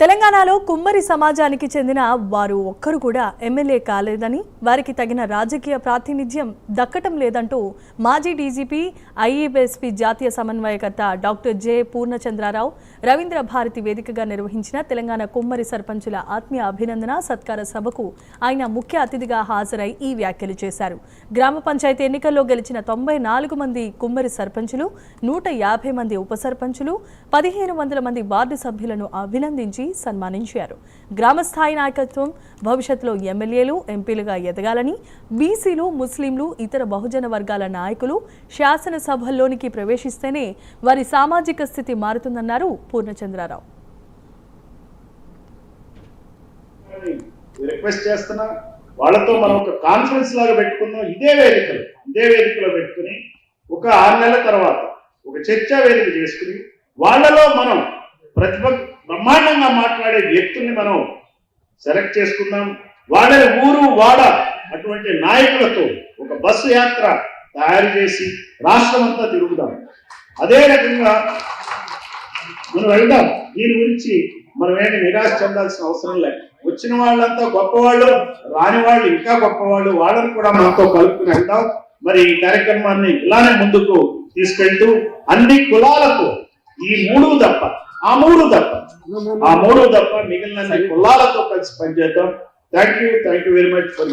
తెలంగాణలో కుమ్మరి సమాజానికి చెందిన వారు ఒక్కరు కూడా ఎమ్మెల్యే కాలేదని, వారికి తగిన రాజకీయ ప్రాతినిధ్యం దక్కటం లేదంటూ మాజీ డీజీపీ ఐఈఎస్పీ జాతీయ సమన్వయకర్త డాక్టర్ జె పూర్ణచంద్రరావు రవీంద్ర భారతి వేదికగా నిర్వహించిన తెలంగాణ కుమ్మరి సర్పంచుల ఆత్మీయ అభినందన సత్కార సభకు ఆయన ముఖ్య అతిథిగా హాజరై ఈ వ్యాఖ్యలు చేశారు. గ్రామ పంచాయతీ ఎన్నికల్లో గెలిచిన 94 మంది కుమ్మరి సర్పంచులు, 150 మంది ఉప సర్పంచులు, 1500 మంది వార్డు సభ్యులను అభినందించి సన్మానించారు. గ్రామస్థాయి నాయకత్వం భవిష్యత్తులో ఎమ్మెల్యేలు, ఎంపీలుగా ఎదగాలని, బీసీలు, ముస్లింలు, ఇతర బహుజన వర్గాల నాయకులు శాసనసభల్లోనికి ప్రవేశిస్తేనే వారి సామాజిక స్థితి మారుతుందన్నారు పూర్ణచంద్రరావు. రిక్వెస్ట్ చేస్తున్నా, వాళ్ళతో మనం ఒక కాన్ఫరెన్స్ లాగా పెట్టుకుందాం. ఇదే వేదికలో పెట్టుకుని ఒక 6 నెలల తర్వాత ఒక చర్చా వేదిక చేసుకుని వాళ్ళలో మనం బ్రహ్మాండంగా మాట్లాడే వ్యక్తుల్ని మనం సెలెక్ట్ చేసుకుందాం. వాళ్ళని ఊరు వాడ అటువంటి నాయకులతో ఒక బస్సు యాత్ర తయారు చేసి రాష్ట్రం అంతా తిరుగుదాం. అదే రకంగా మనం వెళ్దాం. దీని గురించి మనం ఏంటి నిరాశ చెందాల్సిన అవసరం లేదు. వచ్చిన వాళ్ళంతా గొప్పవాళ్ళు, రాని వాళ్ళు ఇంకా గొప్పవాళ్ళు, వాళ్ళని కూడా మనతో కలుపుకుని వెళ్దాం. మరి ఈ కార్యక్రమాన్ని ఇలానే ముందుకు తీసుకెళ్తూ అన్ని కులాలకు ఈ మూడు తప్ప మిగిలిన కులాలతో కలిసి పనిచేద్దాం. Thank you very much for